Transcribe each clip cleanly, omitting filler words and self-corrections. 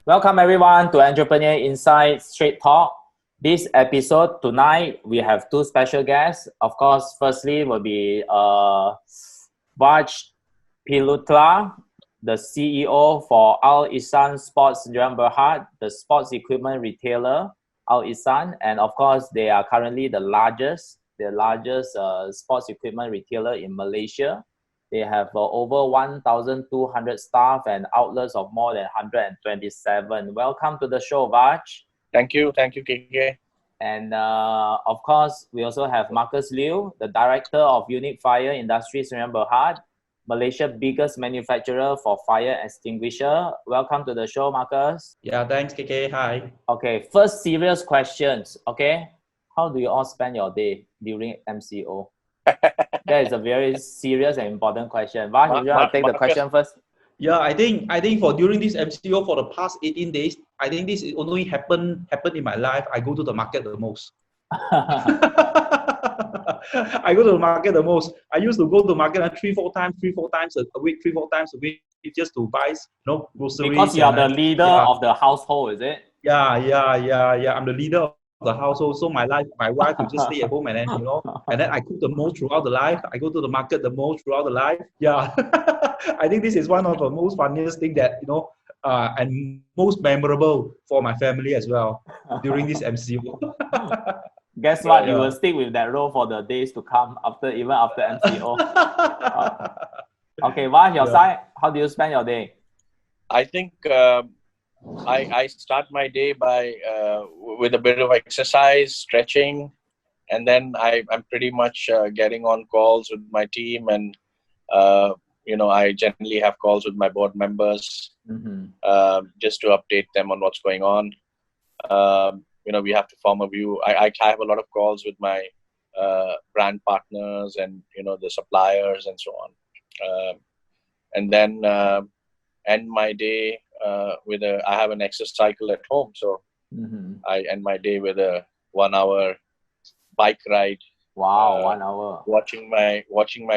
Welcome everyone to Entrepreneur Inside Straight Talk. This episode tonight we have two special guests. Of course, firstly will be Vach Pillutla, the CEO for AL-IKHSAN Sports Sdn Bhd, the sports equipment retailer AL-IKHSAN, and of course they are currently the largest sports equipment retailer in Malaysia. They have over 1,200 staff and outlets of more than 127. Welcome to the show, Vach. Thank you, KK. And of course, we also have Marcus Liew, the Director of Unique Fire Industry Sdn Bhd, Malaysia's biggest manufacturer for fire extinguisher. Welcome to the show, Marcus. Yeah, thanks, KK. Hi. Okay, first serious questions. Okay, how do you all spend your day during MCO? That is a very serious and important question. Vach, you want to take the question first? Yeah, I think for during this MCO for the past 18 days, I think this only happened in my life. I go to the market the most. I go to the market the most. I used to go to the market 3-4 times a week, just to buy, groceries. Because you are the leader of the household, is it? Yeah. I'm the leader of the household. So my wife will just stay at home, and then and then I cook the most throughout the life. I go to the market the most throughout the life. Yeah. I think this is one of the most funniest thing that and most memorable for my family as well during this MCO. Guess what? You will stick with that role for the days to come even after MCO. Okay, Vach, your side, how do you spend your day? I think I start my day by with a bit of exercise, stretching, and then I'm pretty much getting on calls with my team, and I generally have calls with my board members just to update them on what's going on. We have to form a view. I have a lot of calls with my brand partners and the suppliers and so on, and then end my day with I have an exercise cycle at home, so I end my day with a 1-hour bike ride. Wow, 1 hour. Watching my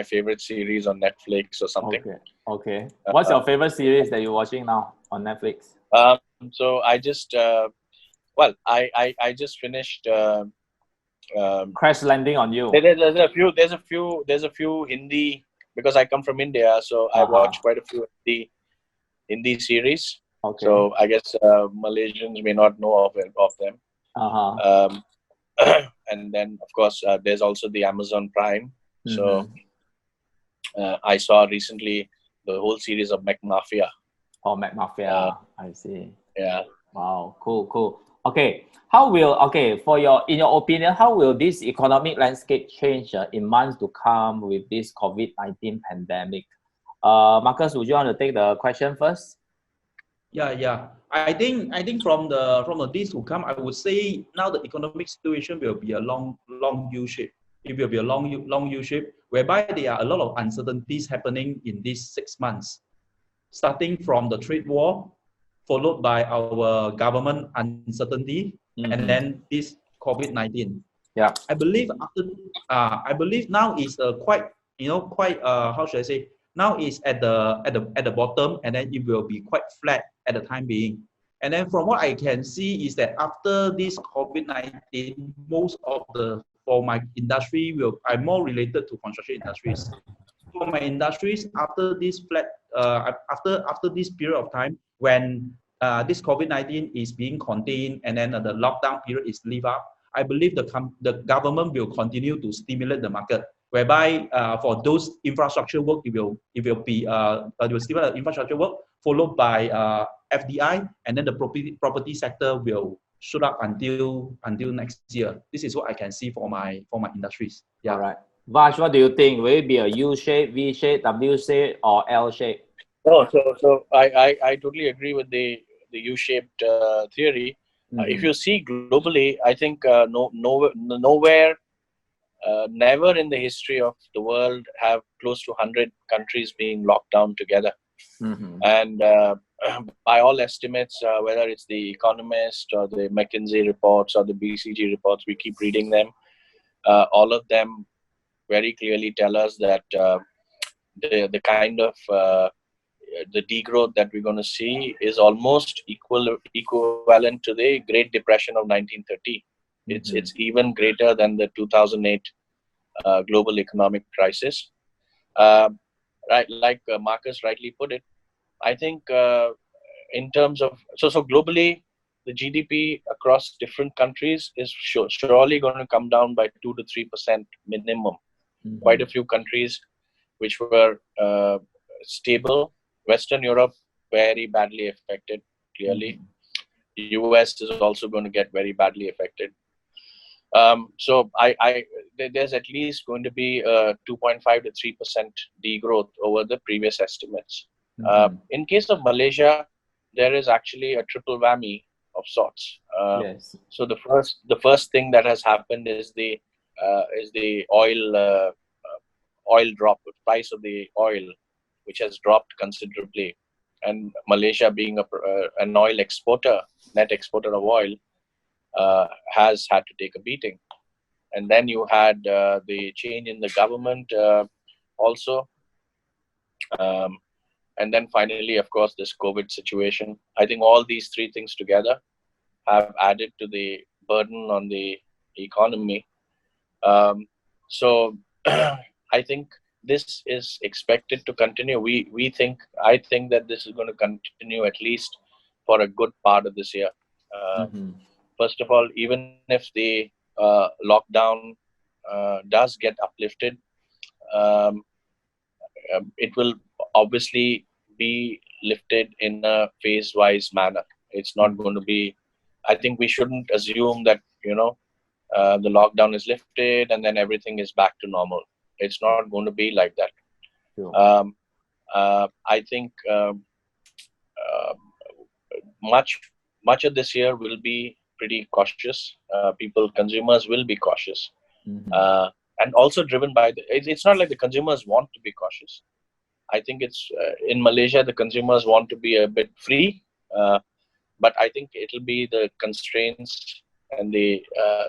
favorite series on Netflix or something. Okay. What's your favorite series that you're watching now on Netflix? So I just I just finished Crash Landing on You. There's a few Hindi, because I come from India, so I watch quite a few Hindi series. Okay. So I guess Malaysians may not know of them. And then of course there's also the Amazon Prime. So I saw recently the whole series of McMafia. Oh, McMafia. I see. Yeah. Wow. Cool. Okay. In your opinion, how will this economic landscape change in months to come with this COVID-19 pandemic? Marcus, would you want to take the question first? Yeah. I think from the days to come, I would say now the economic situation will be a long U shape. It will be a long U shape, whereby there are a lot of uncertainties happening in these 6 months, starting from the trade war, followed by our government uncertainty, and then this COVID-19. Yeah. I believe now is quite how should I say? Now is at the bottom, and then it will be quite flat at the time being. And then from what I can see is that after this COVID-19, most of for my industry I'm more related to construction industries. For my industries, after this after this period of time when this COVID-19 is being contained and then the lockdown period is lift up, I believe the government will continue to stimulate the market, whereby for those infrastructure work, it will stimulate infrastructure work, followed by FDI, and then the property sector will shoot up until next year. This is what I can see for my industries. Yeah. All right. Vach, what do you think? Will it be a U shape, V shape, W shape, or L shape? No, so I totally agree with the U-shaped theory. If you see globally, I think nowhere, never in the history of the world have close to 100 countries being locked down together. And by all estimates, whether it's the Economist or the McKinsey reports or the BCG reports, we keep reading them. All of them very clearly tell us that the kind of the degrowth that we're going to see is almost equivalent to the Great Depression of 1930. It's even greater than the 2008 global economic crisis. Right, like Marcus rightly put it, I think in terms of so globally, the GDP across different countries is surely going to come down by 2 to 3% minimum. Quite a few countries which were stable. Western Europe very badly affected. Clearly, US is also going to get very badly affected. So there's at least going to be a 2.5 to 3% degrowth over the previous estimates. In case of Malaysia, there is actually a triple whammy of sorts. Yes. So the first thing that has happened is the oil drop, the price of the oil, which has dropped considerably, and Malaysia being an oil exporter, net exporter of oil, has had to take a beating. And then you had the change in the government also. And then finally, of course, this COVID situation. I think all these three things together have added to the burden on the economy. So I think this is expected to continue. I think that this is going to continue at least for a good part of this year. First of all, even if the lockdown does get uplifted, it will obviously be lifted in a phase-wise manner. It's not going to be. I think we shouldn't assume that the lockdown is lifted and then everything is back to normal. It's not going to be like that. Sure. I think much of this year will be pretty cautious. Consumers will be cautious, and also driven by it's not like the consumers want to be cautious. I think it's in Malaysia the consumers want to be a bit free, but I think it'll be the constraints and the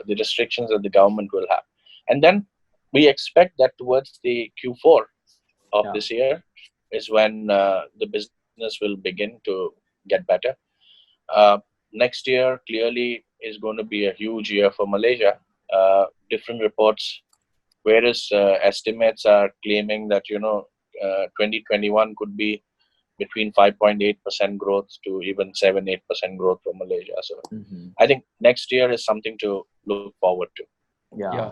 restrictions that the government will have. And then we expect that towards the Q4 of this year is when the business will begin to get better. Next year clearly is going to be a huge year for Malaysia. Different reports, various estimates are claiming that 2021 could be between 5.8% growth to even 7-8% growth for Malaysia. So I think next year is something to look forward to. Yeah,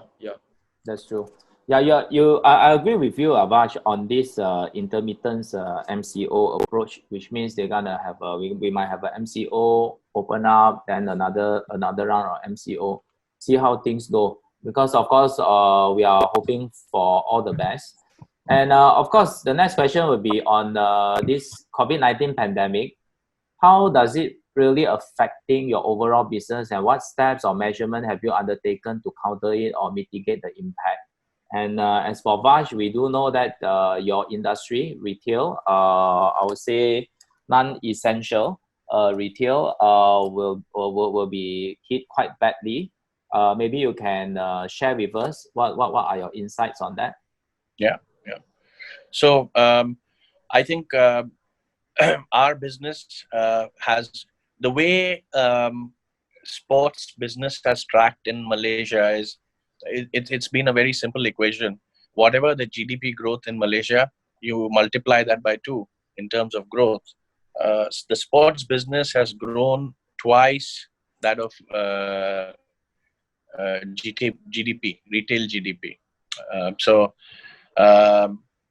that's true. Yeah, I agree with you, Vach, on this intermittent MCO approach, which means they're gonna have we might have an MCO open up, then another round of MCO, see how things go. Because of course, we are hoping for all the best. And of course, the next question would be on this COVID-19 pandemic. How does it really affecting your overall business, and what steps or measurement have you undertaken to counter it or mitigate the impact? And as for Vach, we do know that your industry, retail, I would say non-essential retail will be hit quite badly. Maybe you can share with us what are your insights on that? Yeah. So I think our business has the way sports business has tracked in Malaysia is it's been a very simple equation. Whatever the GDP growth in Malaysia, you multiply that by 2 in terms of growth. The sports business has grown twice that of GDP, retail GDP.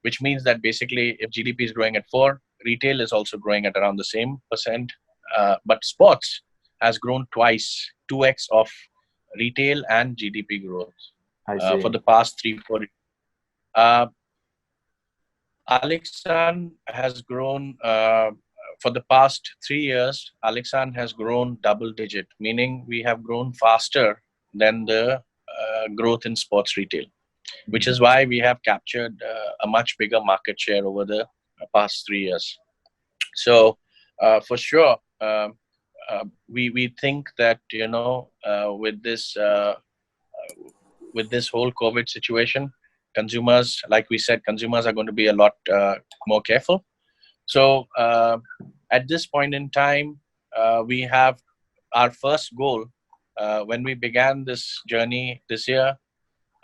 Which means that basically if GDP is growing at 4, retail is also growing at around the same percent. But sports has grown twice, 2x of retail and GDP growth for the past 3-4 years. AL-IKHSAN has grown for the past 3 years. AL-IKHSAN has grown double digit, meaning we have grown faster than the growth in sports retail, which is why we have captured a much bigger market share over the past 3 years. So for sure, we think that with this whole COVID situation, consumers, like we said, consumers are going to be a lot more careful. So at this point in time, we have our first goal. When we began this journey this year,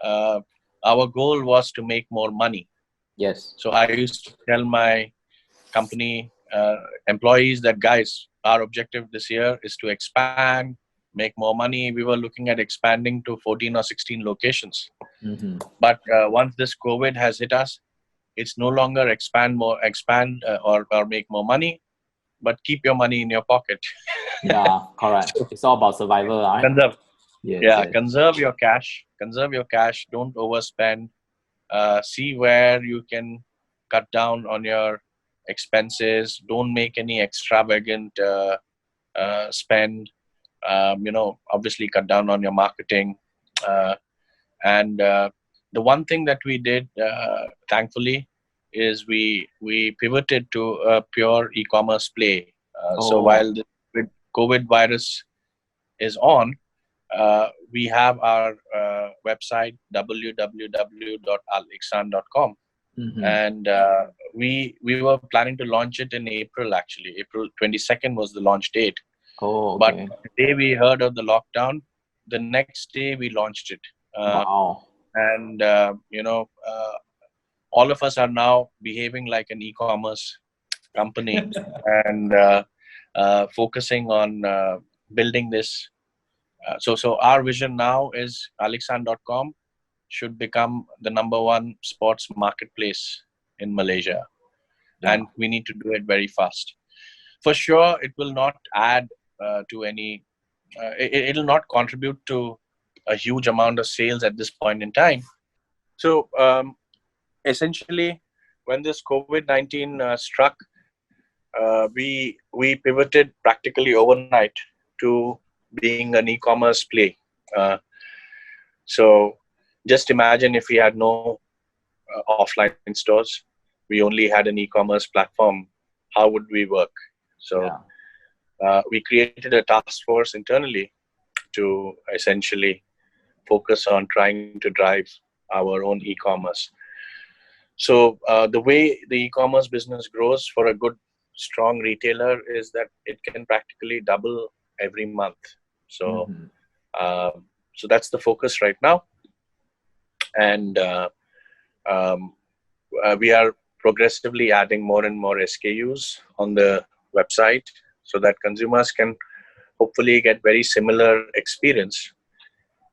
our goal was to make more money. Yes. So I used to tell my company employees that, guys, our objective this year is to expand, make more money. We were looking at expanding to 14 or 16 locations. Mm-hmm. But once this COVID has hit us, it's no longer expand or make more money, but keep your money in your pocket. Yeah, correct. So It's all about survival, right? conserve, Yes, yeah, yes. conserve your cash. Conserve your cash. Don't overspend. See where you can cut down on your expenses. Don't make any extravagant spend. Obviously cut down on your marketing. And the one thing that we did, thankfully, is we pivoted to a pure e-commerce play. So Oh. while the COVID virus is on, we have our website www.al-IKHSAN.com, Mm-hmm. and we were planning to launch it in April. Actually, April 22nd was the launch date. Oh, But okay. the day we heard of the lockdown, the next day we launched it. Wow. And all of us are now behaving like an e-commerce company and focusing on building this. So our vision now is al-IKHSAN.com should become the #1 sports marketplace in Malaysia. Yeah. And we need to do it very fast. For sure, it will not add to any, it'll not contribute to a huge amount of sales at this point in time. So essentially, when this COVID-19 struck, we pivoted practically overnight to being an e-commerce play. So just imagine if we had no offline stores, we only had an e-commerce platform, how would we work? So we created a task force internally to essentially focus on trying to drive our own e-commerce. So the way the e-commerce business grows for a good, strong retailer is that it can practically double every month. So, so that's the focus right now, and we are progressively adding more and more SKUs on the website so that consumers can hopefully get very similar experience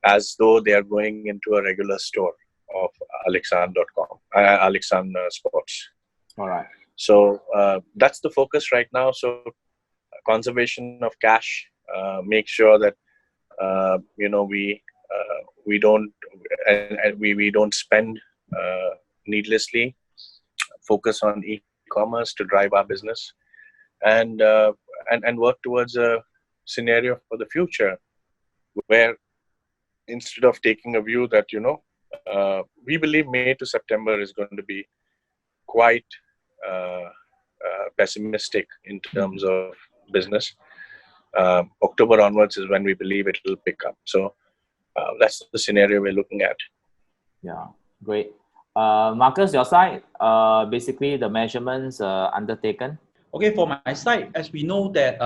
as though they are going into a regular store of al-IKHSAN.com, al-IKHSAN Sports. All right. So that's the focus right now. So conservation of cash, make sure that we don't spend needlessly. Focus on e-commerce to drive our business, and work towards a scenario for the future where instead of taking a view that we believe May to September is going to be quite pessimistic in terms of business. October onwards is when we believe it will pick up. So that's the scenario we're looking at. Yeah, great. Marcus, your side, basically the measurements undertaken. Okay, for my side, as we know that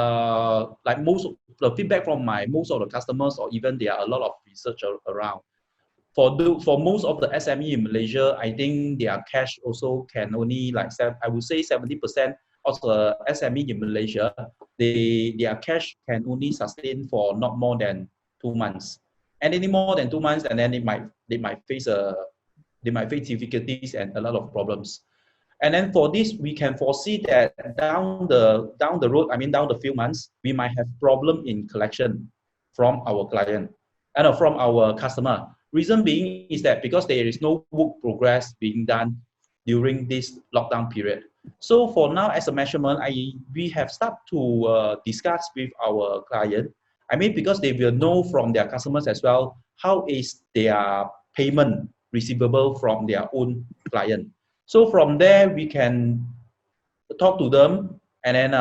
like most of the feedback from most of the customers, or even there are a lot of research around. For most of the SME in Malaysia, I think their cash also can only I would say 70% of the SME in Malaysia, their cash can only sustain for not more than 2 months. And any more than 2 months, and then they might face difficulties and a lot of problems. And then for this, we can foresee that down the road, I mean down the few months, we might have problem in collection from our client and from our customer. Reason being is that because there is no work progress being done during this lockdown period. So for now, as a measurement, we have started to discuss with our client. I mean, because they will know from their customers as well, how is their payment receivable from their own client. So from there, we can talk to them and then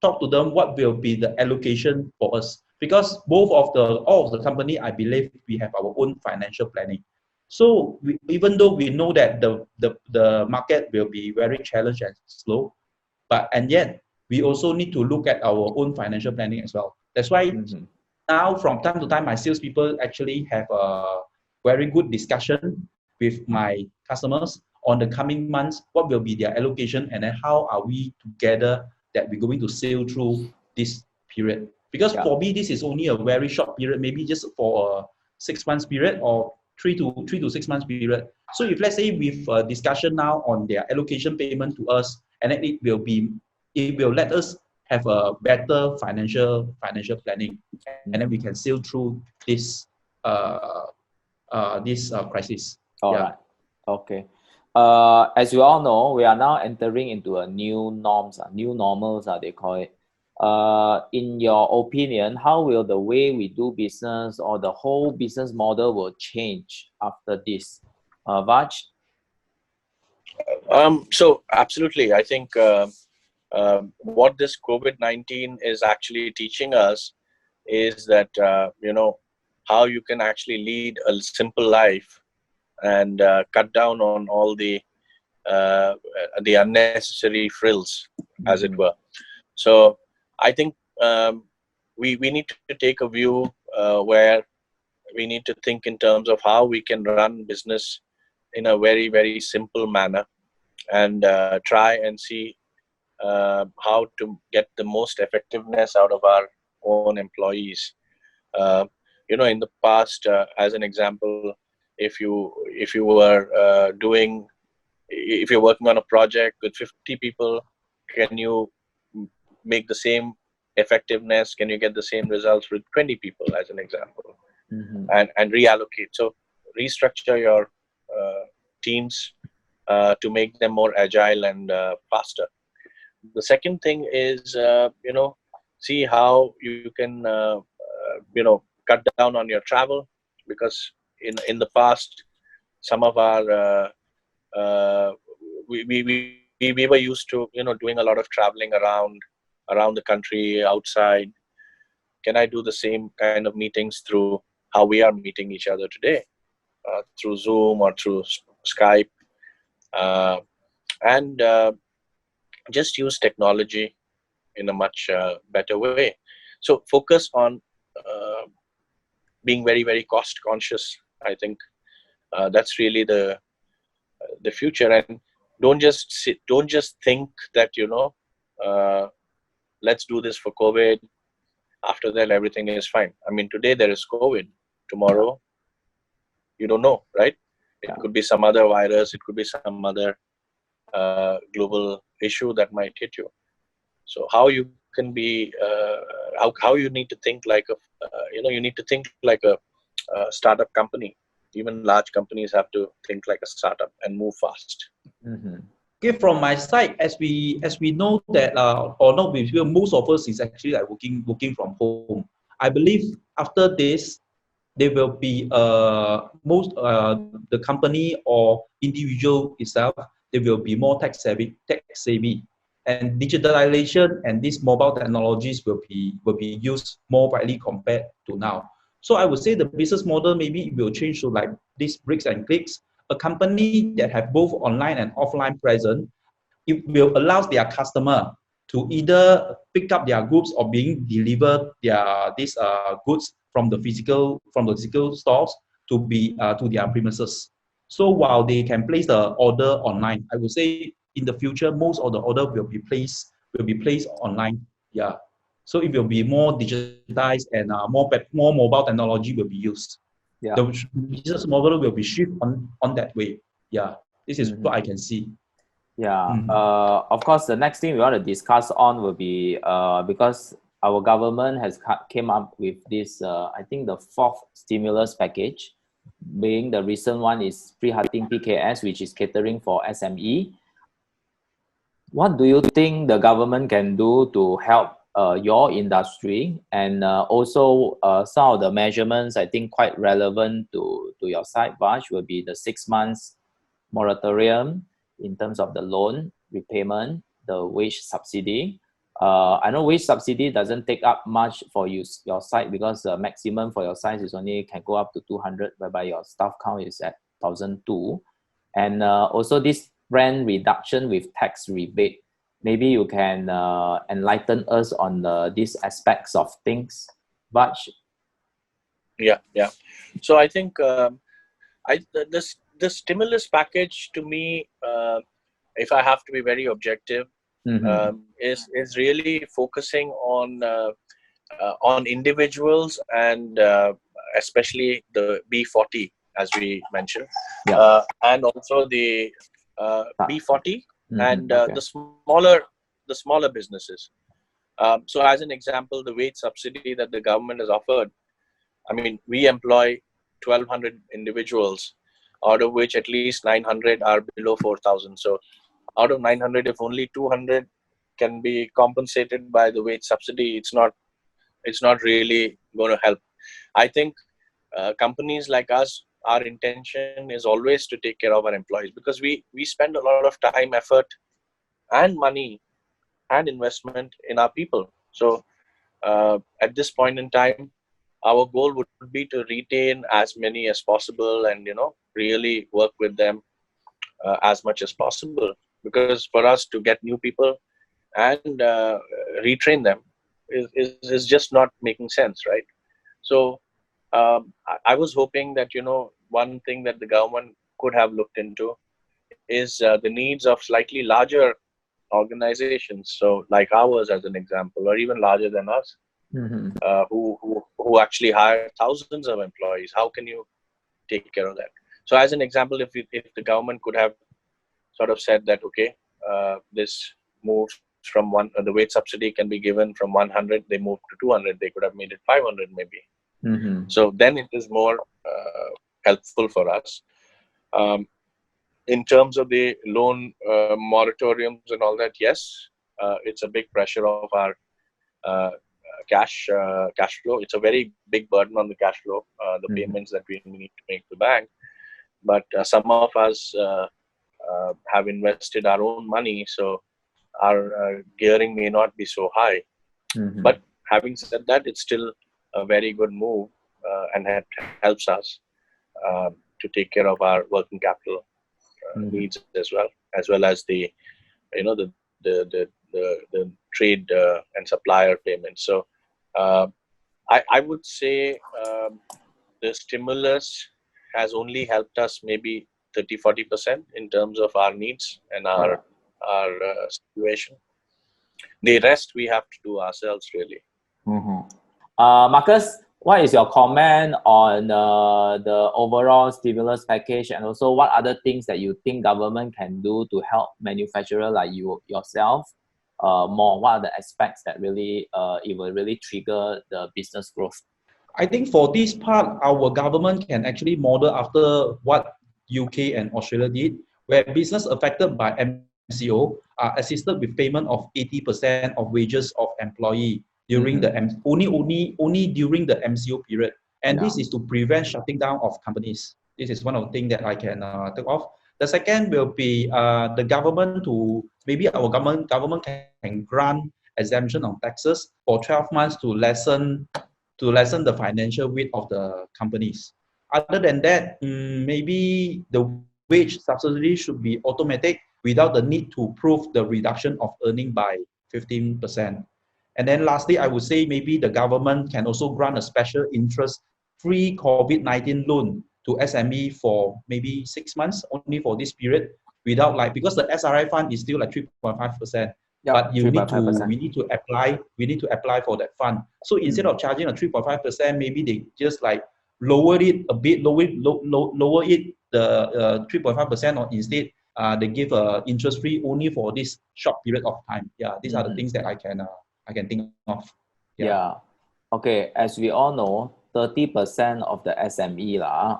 talk to them what will be the allocation for us. Because all of the company, I believe we have our own financial planning. So even though we know that the market will be very challenged and slow, and yet we also need to look at our own financial planning as well. That's why now from time to time, my salespeople actually have a very good discussion with my customers on the coming months, what will be their allocation, and then how are we together that we're going to sail through this period. Because for me, this is only a very short period, maybe just for a 6 months period or 3 to 6 months period. So if let's say with a discussion now on their allocation payment to us, and then it will let us have a better financial planning, and then we can sail through this crisis. All right. Okay. As you all know, we are now entering into a new norms, new normals, they call it. In your opinion, how will the way we do business or the whole business model will change after this? Vach? So absolutely, I think what this COVID-19 is actually teaching us is that, how you can actually lead a simple life and cut down on all the unnecessary frills, as it were. So I think we need to take a view where we need to think in terms of how we can run business in a very, very simple manner, and try and see how to get the most effectiveness out of our own employees. In the past, as an example, if you're working on a project with 50 people, can you make the same effectiveness? Can you get the same results with 20 people, as an example? And reallocate. So restructure your teams to make them more agile and faster. The second thing is, see how you can, cut down on your travel, because in the past, some of our we were used to doing a lot of traveling around the country, outside. Can I do the same kind of meetings through how we are meeting each other today, through Zoom or through Skype, and just use technology in a much better way. So focus on being very, very cost conscious. I think that's really the future. And don't just think that let's do this for COVID. After that, everything is fine. I mean, today there is COVID. Tomorrow, you don't know, right? It could be some other virus. It could be some other global issue that might hit you. So how you can be, how you need to think like you need to think like a startup company. Even large companies have to think like a startup and move fast. Okay, from my side, as we know that, or not, most of us is actually like working from home. I believe after this, there will be the company or individual itself, they will be more tech savvy, and digitalization and these mobile technologies will be used more widely compared to now. So I would say the business model maybe it will change to like these bricks and clicks. A company that have both online and offline presence, it will allow their customer to either pick up their goods or being delivered these goods from the physical stores to their premises. So while they can place the order online, I would say in the future most of the order will be placed online. Yeah. So it will be more digitized and more mobile technology will be used. Yeah. The business model will be shifted on that way. Yeah. This is what I can see. Yeah. Of course, the next thing we want to discuss on will be because our government has came up with this, I think the 4th stimulus package, being the recent one is Prihatin PKS, which is catering for SME. What do you think the government can do to help your industry? And also some of the measurements I think quite relevant to your side, Vach, will be the 6 months moratorium in terms of the loan repayment, the wage subsidy. I know wage subsidy doesn't take up much for your site, because the maximum for your site is only can go up to 200, whereby your staff count is at 1,002. And also this rent reduction with tax rebate. Maybe you can enlighten us on these aspects of things, Vach. Yeah. So I think the stimulus package to me, if I have to be very objective, is really focusing on individuals and especially the B40, as we mentioned, and also the B40 and the smaller businesses. So as an example, the wage subsidy that the government has offered, I mean, we employ 1,200 individuals, out of which at least 900 are below 4,000. So out of 900, if only 200 can be compensated by the wage subsidy, it's not really going to help. I think companies like us, our intention is always to take care of our employees, because we spend a lot of time, effort, and money and investment in our people. So at this point in time, our goal would be to retain as many as possible, and really work with them as much as possible, because for us to get new people and retrain them is just not making sense, right? So I was hoping that one thing that the government could have looked into is the needs of slightly larger organizations, so like ours as an example, or even larger than us, who actually hire thousands of employees. How can you take care of that? So as an example, if the government could have sort of said that, okay, this moves from the wage subsidy can be given from 100, they move to 200, they could have made it 500 maybe. So then it is more helpful for us. In terms of the loan moratoriums and all that, yes, it's a big pressure of our cash flow. It's a very big burden on the cash flow, the payments that we need to make to the bank. But some of us have invested our own money, so our gearing may not be so high. But having said that, it's still a very good move, and it helps us to take care of our working capital needs as well as the the trade and supplier payments. So I would say the stimulus has only helped us maybe 30-40% in terms of our needs and our situation. The rest we have to do ourselves, really. Marcus, what is your comment on the overall stimulus package, and also what other things that you think government can do to help manufacturers like yourself more? What are the aspects that really it will really trigger the business growth? I think for this part, our government can actually model after what UK and Australia did, where business affected by MCO are assisted with payment of 80% of wages of employee during the only during the MCO period, and this is to prevent shutting down of companies. This is one of the things that I can take off. The second will be the government to maybe our government can grant exemption on taxes for 12 months to lessen the financial weight of the companies. Other than that, maybe the wage subsidy should be automatic without the need to prove the reduction of earning by 15%. And then lastly, I would say maybe the government can also grant a special interest-free COVID-19 loan to SME for maybe 6 months, only for this period, without because the SRI fund is still like 3.5%. But we need to apply for that fund. So instead of charging a 3.5%, maybe they just lower it a bit, lower it the 3.5%, or instead they give a interest free only for this short period of time. Yeah, these are the things that I can think of. Yeah. Okay, as we all know, 30% of the SME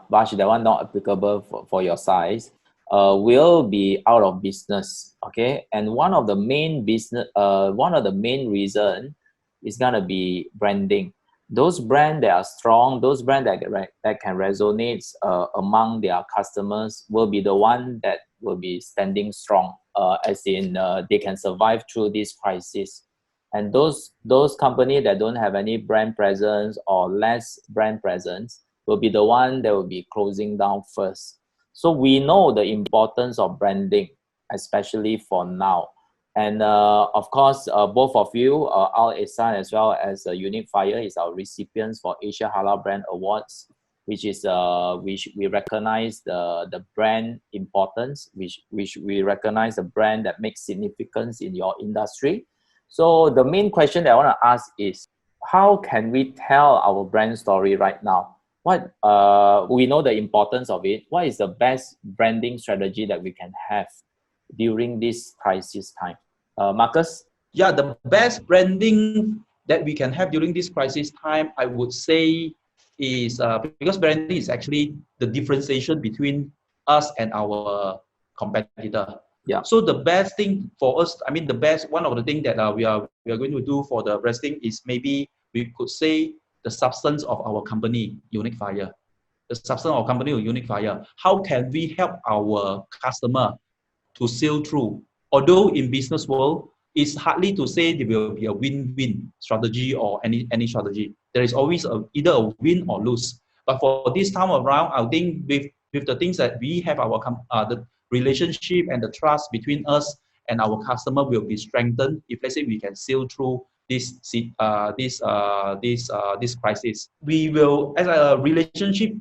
but that one not applicable for your size, will be out of business. Okay, and one of the main reason is gonna be branding. Those brands that are strong, those brands that can resonate among their customers will be the one that will be standing strong. As in, they can survive through this crisis. And those companies that don't have any brand presence or less brand presence will be the one that will be closing down first. So we know the importance of branding, especially for now. And of course, both of you, AL-IKHSAN as well as Unique Fire, is our recipients for Asia Halal Brand Awards, which is which we recognize the brand importance, which we recognize the brand that makes significance in your industry. So the main question that I want to ask is, how can we tell our brand story right now? What we know the importance of it. What is the best branding strategy that we can have during this crisis time? Marcus? Yeah, the best branding that we can have during this crisis time, I would say, is because branding is actually the differentiation between us and our competitor. Yeah. So the best thing for us, I mean, the best one of the things that we are going to do for the branding is maybe we could say the substance of our company, Unique Fire. The substance of our company, Unique Fire. How can we help our customer to sail through? Although in business world, it's hardly to say there will be a win-win strategy or any strategy. There is always either a win or lose. But for this time around, I think with the things that we have, the relationship and the trust between us and our customer will be strengthened if, let's say, we can sail through this crisis. We will, as a relationship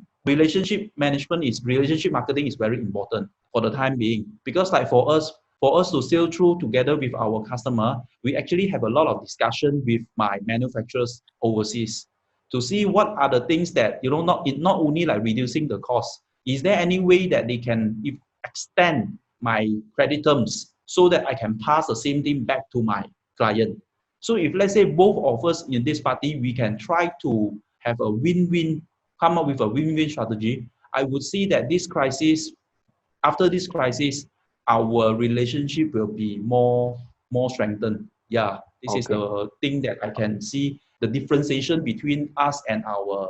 management, is relationship marketing is very important for the time being, because like for us to sail through together with our customer, we actually have a lot of discussion with my manufacturers overseas to see what are the things that, not only like reducing the cost, is there any way that they can extend my credit terms so that I can pass the same thing back to my client. So if, let's say, both of us in this party, we can try to have a win-win, come up with a win-win strategy, I would see that after this crisis, our relationship will be more strengthened. Yeah, this is the thing that I can see, the differentiation between us and our,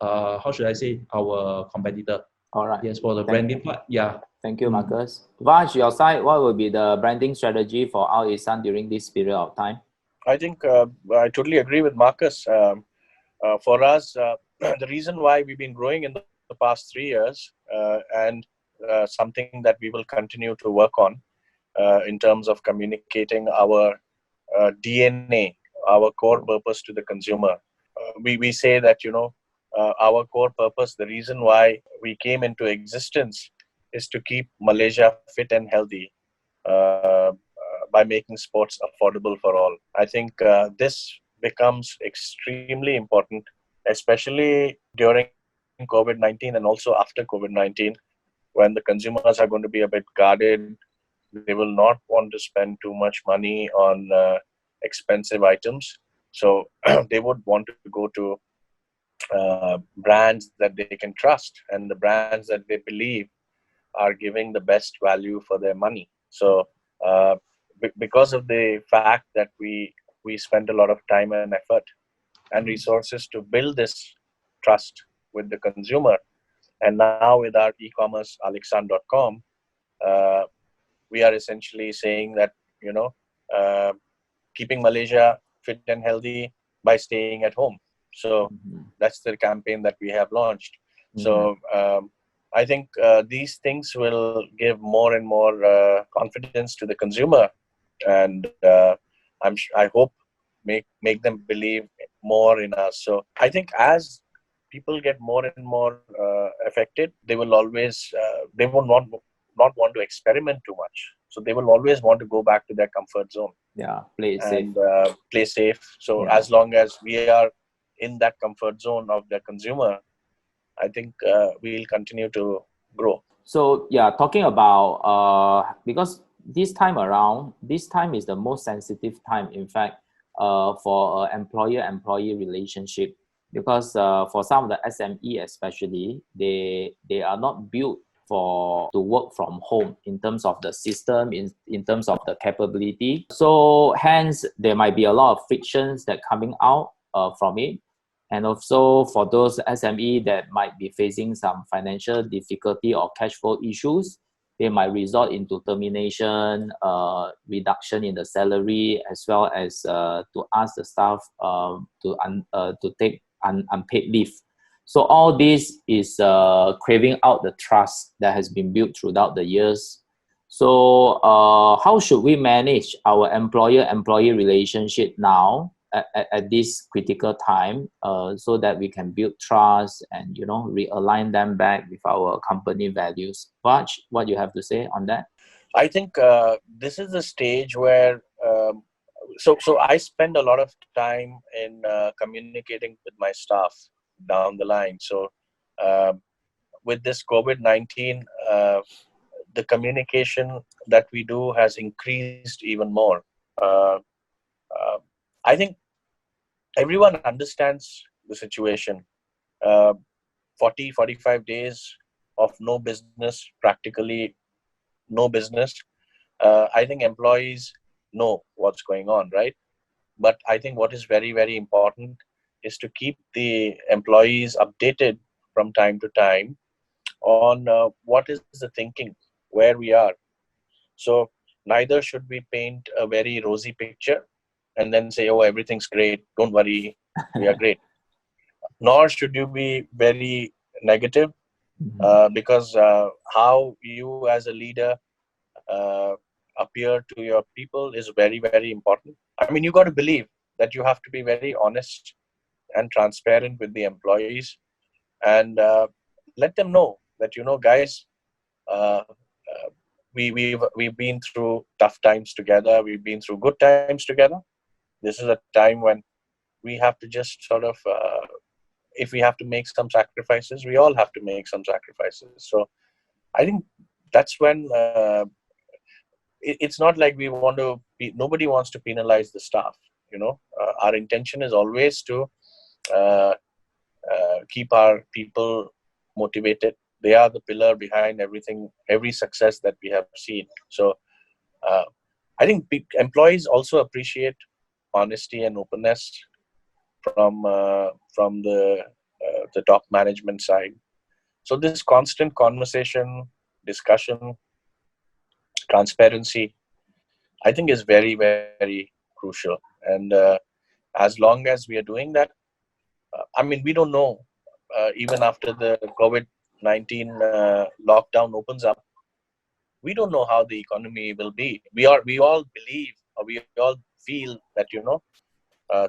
how should I say, our competitor. All right. Yes, for the branding part. Yeah. Thank you, Marcus. Vach, your side, what will be the branding strategy for AL-IKHSAN during this period of time? I think I totally agree with Marcus. For us, the reason why we've been growing in the past 3 years, and something that we will continue to work on in terms of communicating our DNA, our core purpose to the consumer. We say that, our core purpose, the reason why we came into existence, is to keep Malaysia fit and healthy by making sports affordable for all. I think this becomes extremely important, especially during COVID-19 and also after COVID-19, when the consumers are going to be a bit guarded. They will not want to spend too much money on expensive items. So they would want to go to brands that they can trust and the brands that they believe are giving the best value for their money. So because of the fact that we spend a lot of time and effort and resources to build this trust with the consumer, and now with our e-commerce AL-IKHSAN.com, we are essentially saying that, keeping Malaysia fit and healthy by staying at home. So that's the campaign that we have launched. So I think these things will give more and more confidence to the consumer, and I hope make them believe more in us. So I think as people get more and more affected, they will always they will not want to experiment too much. So they will always want to go back to their comfort zone. Yeah, play it and safe. Play safe. So as long as we are in that comfort zone of the consumer, I think we'll continue to grow. So yeah, talking about because this time around, this time is the most sensitive time, in fact, for employer-employee relationship, because for some of the SME especially, they are not built to work from home in terms of the system, in terms of the capability. So hence there might be a lot of frictions that coming out from it. And also for those SME that might be facing some financial difficulty or cash flow issues, they might resort into termination, reduction in the salary, as well as to ask the staff to take unpaid leave. So all this is craving out the trust that has been built throughout the years. So how should we manage our employer-employee relationship now at this critical time, so that we can build trust and, you know, realign them back with our company values? Vach, what you have to say on that? I think this is the stage where so I spend a lot of time in communicating with my staff down the line. So with this COVID-19, the communication that we do has increased even more. Uh, uh, I think everyone understands the situation. Uh, 40, 45 days of no business, practically no business. I think employees know what's going on, right? But I think what is very, very important is to keep the employees updated from time to time on what is the thinking, where we are. So neither should we paint a very rosy picture and then say, oh, everything's great, don't worry, we are great. Nor should you be very negative, because how you as a leader uh, appear to your people is very, very important. I mean, you got to believe that you have to be very honest and transparent with the employees, and let them know that, you know, guys, we've been through tough times together, we've been through good times together. This is a time when we have to just sort of if we have to make some sacrifices, we all have to make some sacrifices. So I think that's when it's not like we want to be, nobody wants to penalize the staff, you know. Our intention is always to uh, keep our people motivated. They are the pillar behind everything, every success that we have seen. So uh, I think employees also appreciate honesty and openness from the top management side. So this constant conversation, discussion, transparency, I think is very, very crucial. And as long as we are doing that, I mean, we don't know, even after the COVID-19 lockdown opens up, we don't know how the economy will be. We all believe, or we all feel that, you know,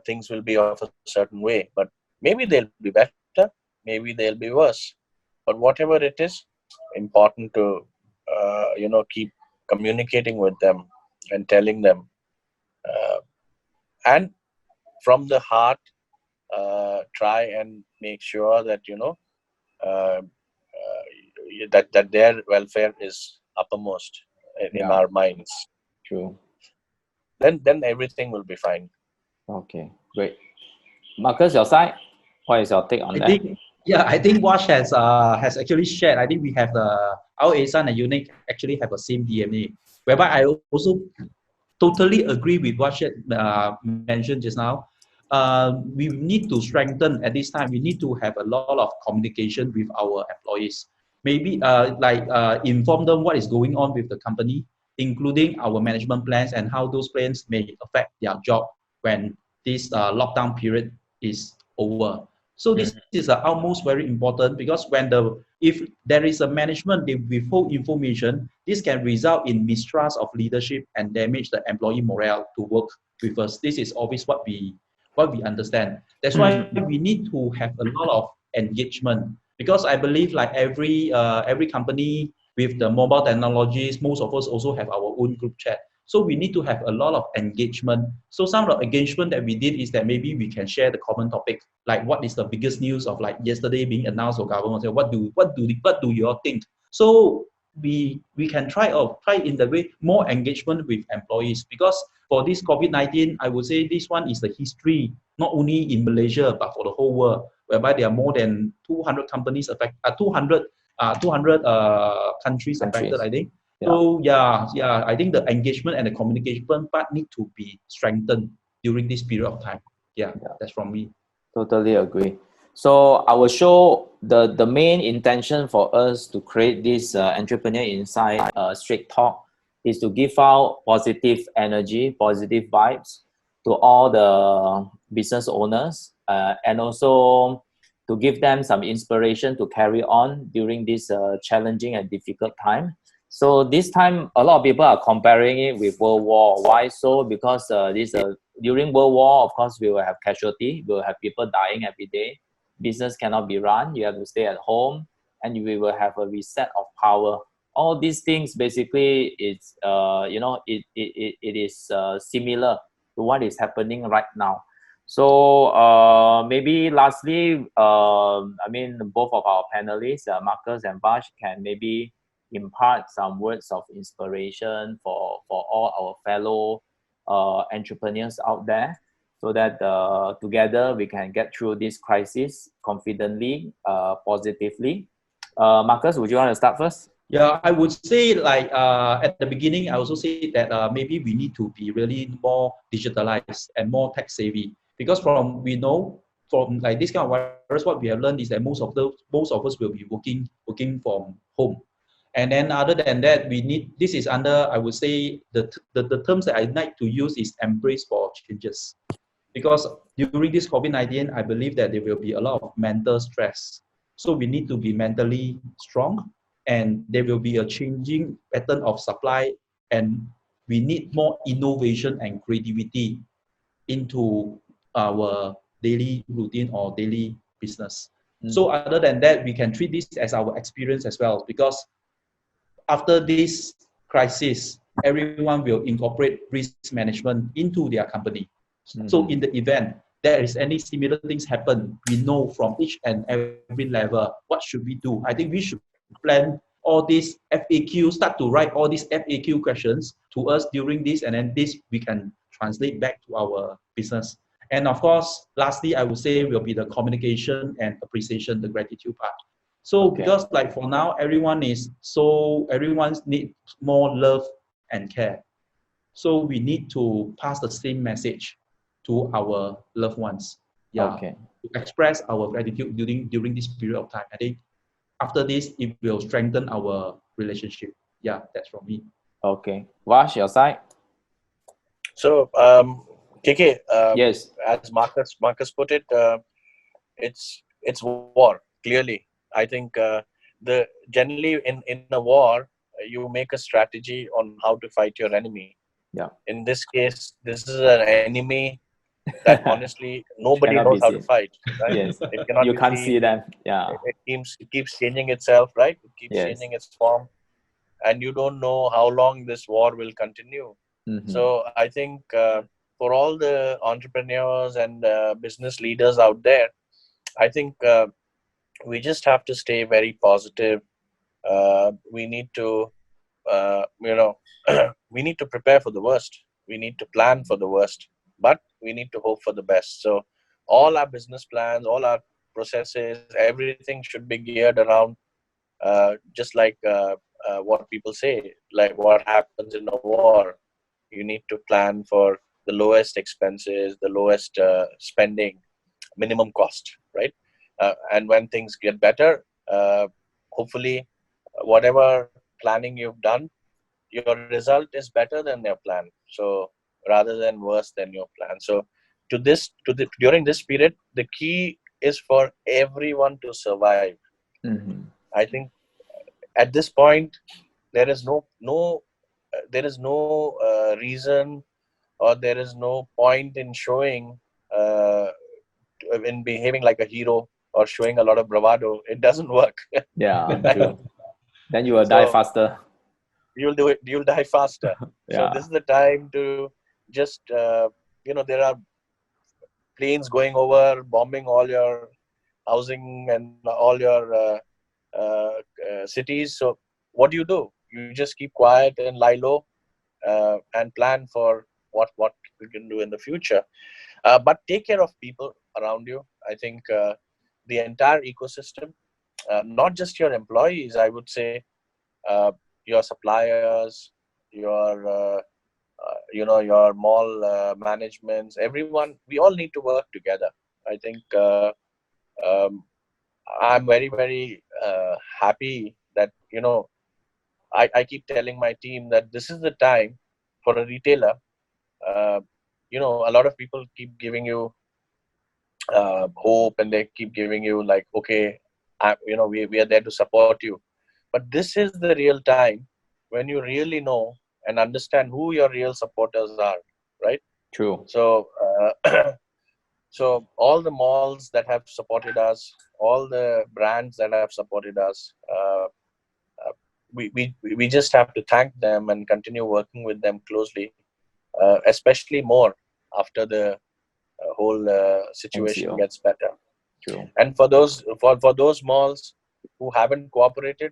things will be of a certain way, but maybe they'll be better, maybe they'll be worse. But whatever it is, important to you know, keep communicating with them and telling them, uh, and from the heart, try and make sure that, you know, uh, that their welfare is uppermost in Yeah, our minds. true. Then everything will be fine. Okay, great. Marcus, your side, what is your take on I that? think, yeah, I think Wash has actually shared. I think we have the AL-IKHSAN and Unique actually have the same DNA, whereby I also totally agree with what she mentioned just now. We need to strengthen at this time. We need to have a lot of communication with our employees. Maybe inform them what is going on with the company, including our management plans and how those plans may affect their job when this lockdown period is over. So this is almost very important, because if there is a management they withhold information, this can result in mistrust of leadership and damage the employee morale to work with us. This is always what we understand. That's why we need to have a lot of engagement, because I believe like every company with the mobile technologies, most of us also have our own group chat. So we need to have a lot of engagement. So some of the engagement that we did is that maybe we can share the common topic, like what is the biggest news of like yesterday being announced or government. So what do you all think? So we can try in the way more engagement with employees, because for this COVID-19, I would say this one is the history not only in Malaysia but for the whole world, whereby there are more than 200 companies affected, 200 countries affected, I think. Yeah. So yeah, I think the engagement and the communication part need to be strengthened during this period of time. Yeah. That's from me. Totally agree. So our show, the main intention for us to create this Entrepreneur Inside Straight Talk is to give out positive energy, positive vibes to all the business owners, and also to give them some inspiration to carry on during this challenging and difficult time. So this time, a lot of people are comparing it with World War. Why so? Because during World War, of course, we will have casualty. We will have people dying every day. Business cannot be run. You have to stay at home, and we will have a reset of power. All these things basically, it's it is similar to what is happening right now. So maybe lastly, I mean, both of our panelists, Marcus and Vach, can maybe impart some words of inspiration for all our fellow entrepreneurs out there, so that together we can get through this crisis confidently, positively. Marcus, would you want to start first? Yeah, I would say like at the beginning, I also say that maybe we need to be really more digitalized and more tech savvy, because we know from like this kind of virus, what we have learned is that most of us will be working from home. And then other than that, we need, this is under, I would say, the terms that I like to use is embrace for changes. Because during this COVID-19, I believe that there will be a lot of mental stress. So we need to be mentally strong, and there will be a changing pattern of supply, and we need more innovation and creativity into our daily routine or daily business. So other than that, we can treat this as our experience as well, because after this crisis, everyone will incorporate risk management into their company. So in the event there is any similar things happen, we know from each and every level what should we do. I think we should plan all these FAQ, start to write all these FAQ questions to us during this, and then this we can translate back to our business. And of course, lastly, I would say will be the communication and appreciation, the gratitude part. So because like for now, everyone needs more love and care. So we need to pass the same message to our loved ones. Yeah. Okay. To express our gratitude during this period of time. I think after this, it will strengthen our relationship. Yeah, that's from me. Okay. Vash, your side? So, KK, Yes. as Marcus put it, it's war. Clearly, I think the generally in a war, you make a strategy on how to fight your enemy. Yeah. In this case, this is an enemy that honestly nobody Cannot knows be how to seen. fight. Right? Yes. It cannot You be can't seen. see them. Yeah. It keeps changing itself, right? It keeps Yes. changing its form, and you don't know how long this war will continue. So I think for all the entrepreneurs and business leaders out there, I think we just have to stay very positive. We need to, we need to prepare for the worst. We need to plan for the worst, but we need to hope for the best. So all our business plans, all our processes, everything should be geared around just like what people say, like what happens in a war. You need to plan for the lowest expenses, the lowest spending, minimum cost, right? And when things get better, hopefully, whatever planning you've done, your result is better than your plan. So rather than worse than your plan. So during this period, the key is for everyone to survive. I think at this point there is no reason, or there is no point in showing in behaving like a hero or showing a lot of bravado. It doesn't work. Yeah, true. Then you will die faster. You'll die faster. So Yeah. this is the time to just there are planes going over, bombing all your housing and all your cities. So what do? You just keep quiet and lie low, and plan for what we can do in the future. But take care of people around you. I think the entire ecosystem, not just your employees, I would say, your suppliers, your your mall managements, everyone. We all need to work together. I think um, I'm very, very happy that I keep telling my team that this is the time for a retailer. Uh, a lot of people keep giving you hope, and they keep giving you like, okay, we are there to support you. But this is the real time when you really know and understand who your real supporters are, right? True. So, so all the malls that have supported us, all the brands that have supported us, we just have to thank them and continue working with them closely, especially more after the whole situation MCO. gets better. True. And for those malls who haven't cooperated,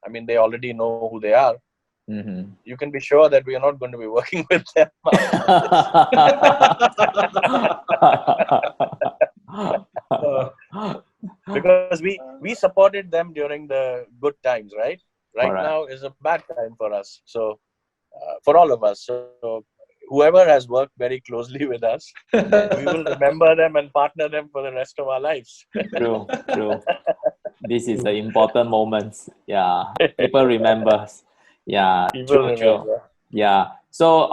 I mean, they already know who they are. Mm-hmm. You can be sure that we are not going to be working with them. Because we supported them during the good times, right? Right Correct. now is a bad time for us. So for all of us. So whoever has worked very closely with us, we will remember them and partner them for the rest of our lives. True, true. This is the important moments. Yeah, people remember. Yeah, People true, true. remember. Yeah. So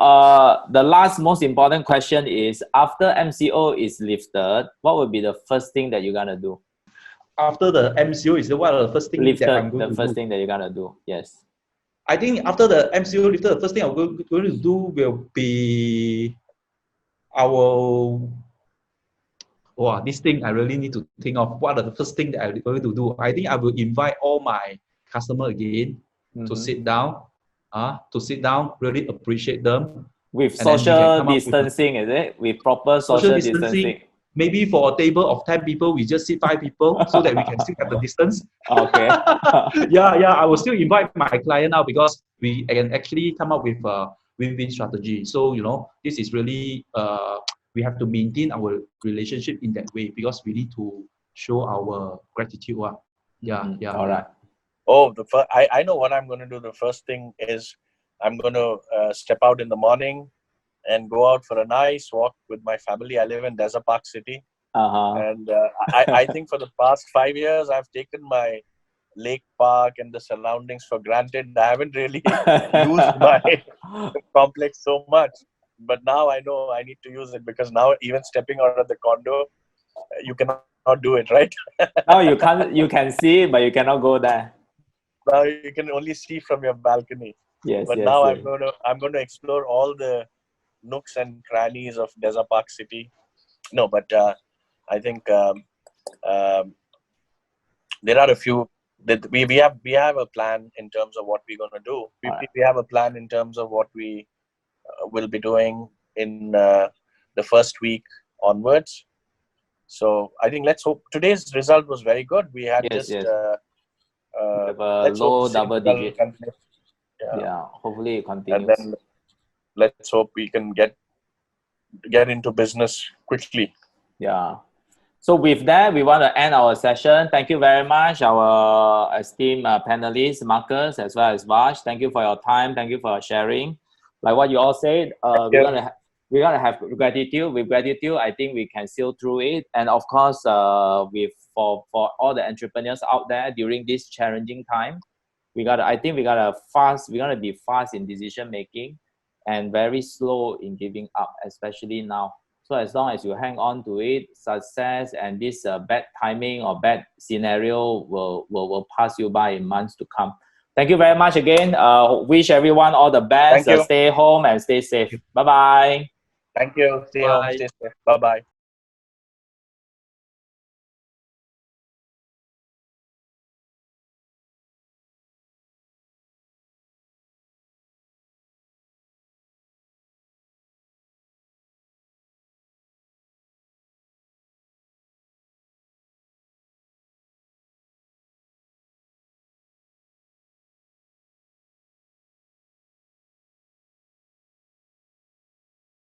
the last most important question is, after MCO is lifted, what will be the first thing that you're gonna do? After the MCO is what are the first thing that I'm Lifted, going the to first do? thing that you're gonna do. Yes. I think after the MCO lifted, the first thing I'm going to do will be I will. Wow, this thing I really need to think of. What are the first thing that I'm going to do? I think I will invite all my customer again to sit down, really appreciate them, With and then we can social come up with a distancing, is it? With proper social social distancing. distancing. Maybe for a table of 10 people, we just sit 5 people so that we can still have the distance. Okay. Yeah, I will still invite my client now because we can actually come up with a win-win strategy. So, this is really, we have to maintain our relationship in that way because we need to show our gratitude. Yeah. All right. Oh, I know what I'm going to do. The first thing is I'm going to step out in the morning and go out for a nice walk with my family. I live in Desert Park City. And I think for the past 5 years, I've taken my lake park and the surroundings for granted. I haven't really used my complex so much. But now I know I need to use it because now even stepping out of the condo, you cannot do it, right? No, you can't. You can see, but you cannot go there. Now you can only see from your balcony. Yes, But yes, now yes. I'm going to explore all the nooks and crannies of Desert Park City. No, but I think there are a few that we have a plan in terms of what we're going to do. We have a plan in terms of what we will be doing in the first week onwards. So I think let's hope. Today's result was very good. We had Yes, just yes. We have a let's hope low the same double result digit. continues. Yeah, hopefully it And continues. then let's hope we can get into business quickly. Yeah. So with that, we want to end our session. Thank you very much, our esteemed panelists, Marcus, as well as Vach. Thank you for your time. Thank you for sharing. Like what you all said, we're gonna have gratitude. With gratitude, I think we can sail through it. And of course, for all the entrepreneurs out there during this challenging time, we're gonna be fast in decision making and very slow in giving up, especially now. So as long as you hang on to it, success and this bad timing or bad scenario will pass you by in months to come. Thank you very much again. Wish everyone all the best. Thank you. Stay home and stay safe. Bye-bye. Thank you. Stay home. Stay safe. Bye-bye.